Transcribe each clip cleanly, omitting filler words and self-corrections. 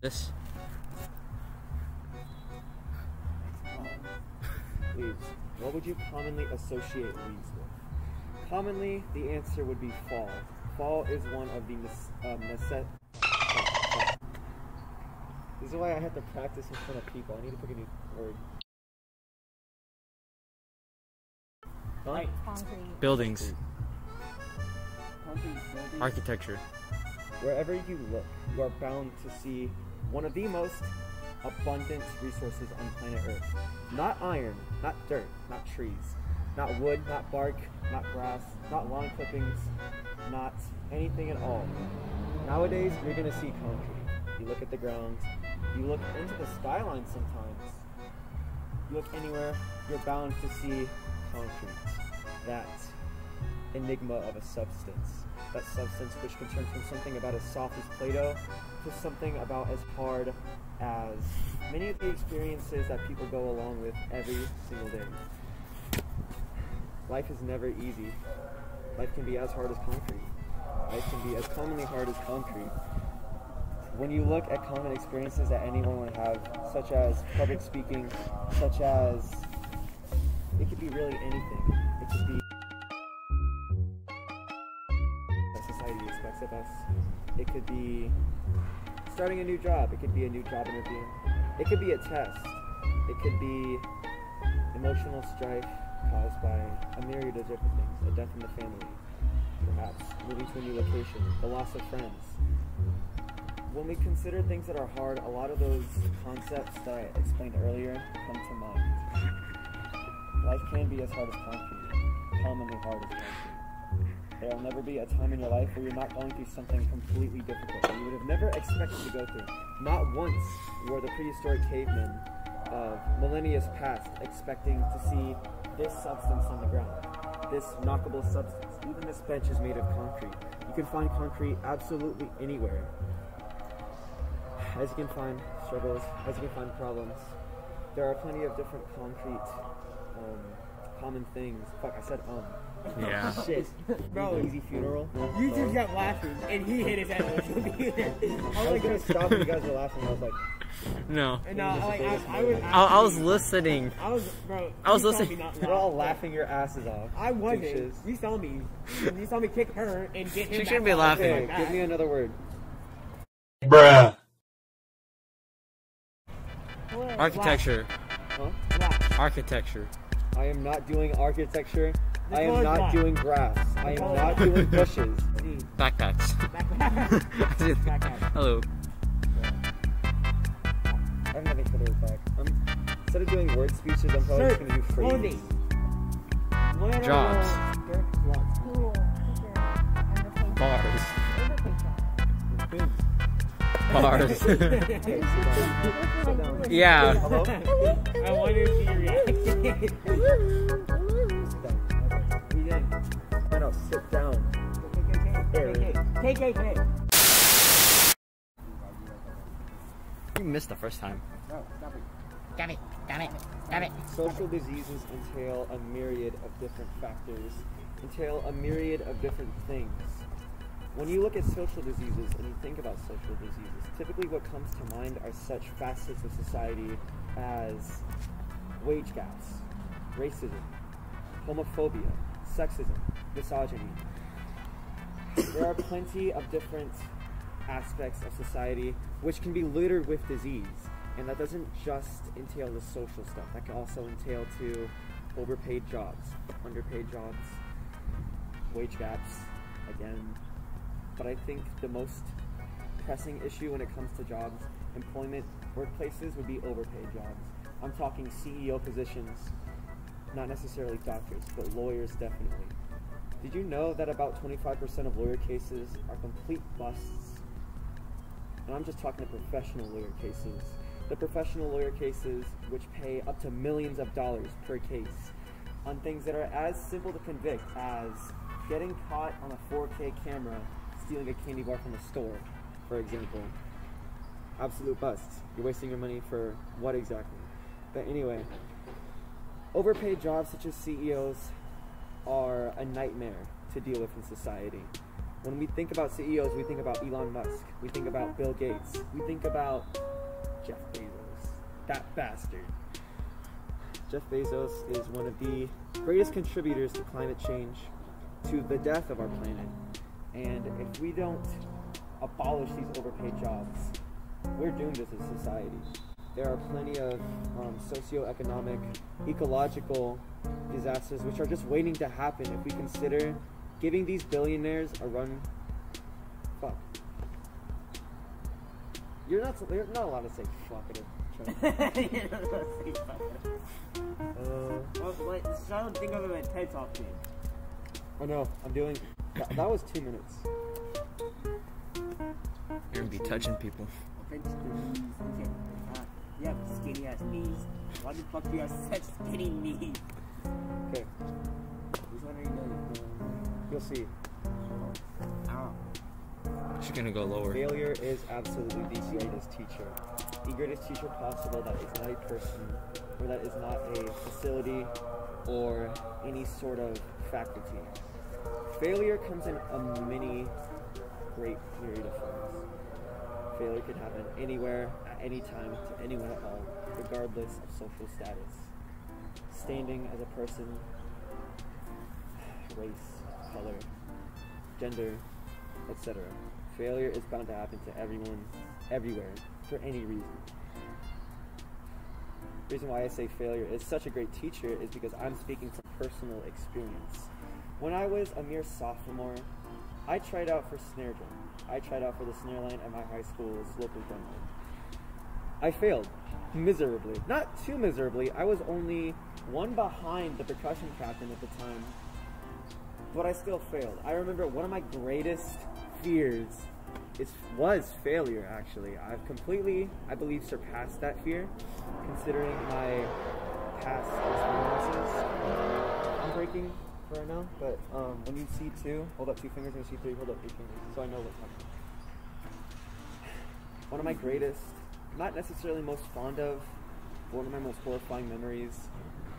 This. Leaves. What would you commonly associate leaves with? Commonly, the answer would be fall. Fall is one of the This is why I have to practice in front of people. I need to pick a new word. Huh? Concrete. Buildings. Concrete buildings. Architecture. Wherever you look, you are bound to see one of the most abundant resources on planet Earth. Not iron, not dirt, not trees, not wood, not bark, not grass, not lawn clippings, not anything at all. Nowadays, you're going to see concrete. You look at the ground, you look into the skyline sometimes, you look anywhere, you're bound to see concrete. That enigma of a substance. That substance which can turn from something about as soft as Play-Doh to something about as hard as many of the experiences that people go along with every single day. Life is never easy. Life can be as hard as concrete. Life can be as commonly hard as concrete. When you look at common experiences that anyone would have, such as public speaking, such as, it could be really anything. It could be that society expects of us. It could be starting a new job. It could be a new job interview. It could be a test. It could be emotional strife caused by a myriad of different things. A death in the family, perhaps moving to a new location, the loss of friends. When we consider things that are hard, a lot of those concepts that I explained earlier come to mind. Life can be as hard as concrete, commonly hard as concrete. There will never be a time in your life where you're not going through something completely difficult that you would have never expected to go through. Not once were the prehistoric cavemen of millennia past expecting to see this substance on the ground, this knockable substance. Even this bench is made of concrete. You can find concrete absolutely anywhere. As you can find struggles, as you can find problems, there are plenty of different concrete, common things. Fuck, I said Yeah. Shit. Bro, Easy funeral. you just got laughing, and he hit his head on the computer. I was gonna stop when you guys were laughing. I was like, No. And I I was listening. I was, bro. I was you saw listening. me not you're all laugh. laughing your asses off. I wasn't. Bitches. You saw me. You saw me kick her and get him. She back shouldn't be up laughing. like Okay, that. give me another word. Bruh. What? Architecture. Huh? Black. Architecture. I am not doing architecture. The I am color's not black. doing grass. I am color's not black. doing bushes. Backpacks. Backpack. Hello. I have nothing for the back. Instead of doing word speeches, I'm probably just gonna do phrases. Clothing. Literal Jobs. dirt blocks. School. Teacher. Underpaid. Bars. Overpaid job. Bars. Sit down. Yeah. Hello? I wanted to see your reaction. Sit down. Okay. He did. No, sit down. KKK. You missed the first time. No, stop it. Damn it. Social diseases entail a myriad of different factors, entail a myriad of different things. When you look at social diseases and you think about social diseases, typically what comes to mind are such facets of society as wage gaps, racism, homophobia, sexism, misogyny. There are plenty of different aspects of society which can be littered with disease. And that doesn't just entail the social stuff. That can also entail to overpaid jobs, underpaid jobs, wage gaps, again. But I think the most pressing issue when it comes to jobs, employment, workplaces would be overpaid jobs. I'm talking CEO positions, not necessarily doctors, but lawyers definitely. Did you know that about 25% of lawyer cases are complete busts? And I'm just talking the professional lawyer cases. The professional lawyer cases which pay up to millions of dollars per case on things that are as simple to convict as getting caught on a 4K camera stealing a candy bar from a store, for example. Absolute busts. You're wasting your money for what exactly? But anyway, overpaid jobs such as CEOs are a nightmare to deal with in society. When we think about CEOs, we think about Elon Musk. We think about Bill Gates. We think about Jeff Bezos. That bastard. Jeff Bezos is one of the greatest contributors to climate change, to the death of our planet. And if we don't abolish these overpaid jobs, we're doomed as a society. There are plenty of socioeconomic, ecological disasters which are just waiting to happen if we consider giving these billionaires a run. Fuck. You're not allowed to say fuck at a train. You're not allowed to say fuck. So I don't think of it as TED Talk thing. Oh no, I'm doing. That was 2 minutes. You're gonna be touching people. Offense to the knees. You have skinny ass knees. Why the fuck do you have such skinny knees? Okay, Which one are you doing? you'll see. Ow. She's gonna go lower. Failure is absolutely the greatest teacher. The greatest teacher possible that is not a person, or that is not a facility, or any sort of faculty. Failure comes in a many great myriad of forms. Failure can happen anywhere, at any time, to anyone at all, regardless of social status. Standing as a person, race, color, gender, etc. Failure is bound to happen to everyone, everywhere, for any reason. The reason why I say failure is such a great teacher is because I'm speaking from personal experience. When I was a mere sophomore, I tried out for snare drum. I tried out for the snare line at my high school's local drum line. I failed miserably. Not too miserably. I was only one behind the percussion captain at the time, but I still failed. I remember one of my greatest fears was failure, actually. I've completely, I believe, surpassed that fear, considering my past experiences. I'm breaking for right now, but when you see 2, hold up 2 fingers, when you see 3, hold up 3 fingers, so I know what's happening. One of my greatest, not necessarily most fond of, but one of my most horrifying memories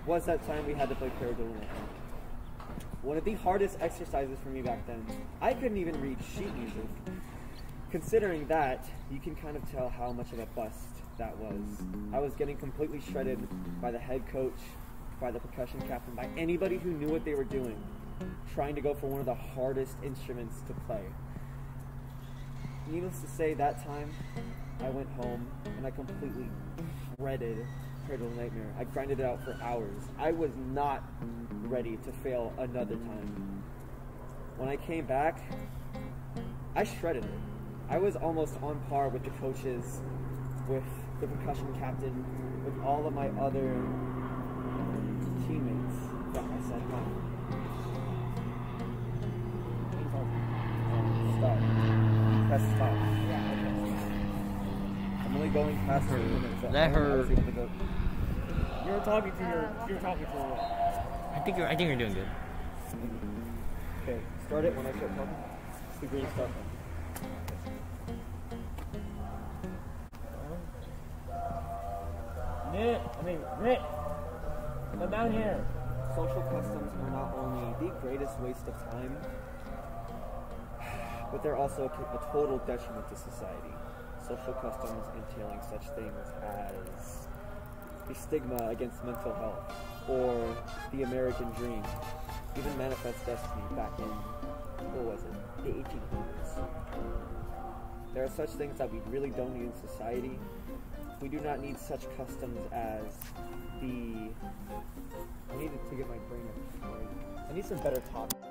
was that time we had to play paradiddle. One of the hardest exercises for me back then. I couldn't even read sheet music. Considering that, you can kind of tell how much of a bust that was. I was getting completely shredded by the head coach, by the percussion captain, by anybody who knew what they were doing, trying to go for one of the hardest instruments to play. Needless to say, that time, I went home and I completely shredded Paradiddle Nightmare. I grinded it out for hours. I was not ready to fail another time. When I came back, I shredded it. I was almost on par with the coaches, with the percussion captain, with all of my other teammates that I said no. Stop. Press stop. I'm only going past 2 minutes. Let her. You're talking to her. I think you're doing good. Okay, start it when I start talking. It's the green start button. Rick, come down here. Social customs are not only the greatest waste of time, but they're also a total detriment to society. Social customs entailing such things as the stigma against mental health, or the American dream, even Manifest Destiny back in, what was it, the 1800s. There are such things that we really don't need in society. We do not need such customs as the... I need to get my brain up. I need some better topics.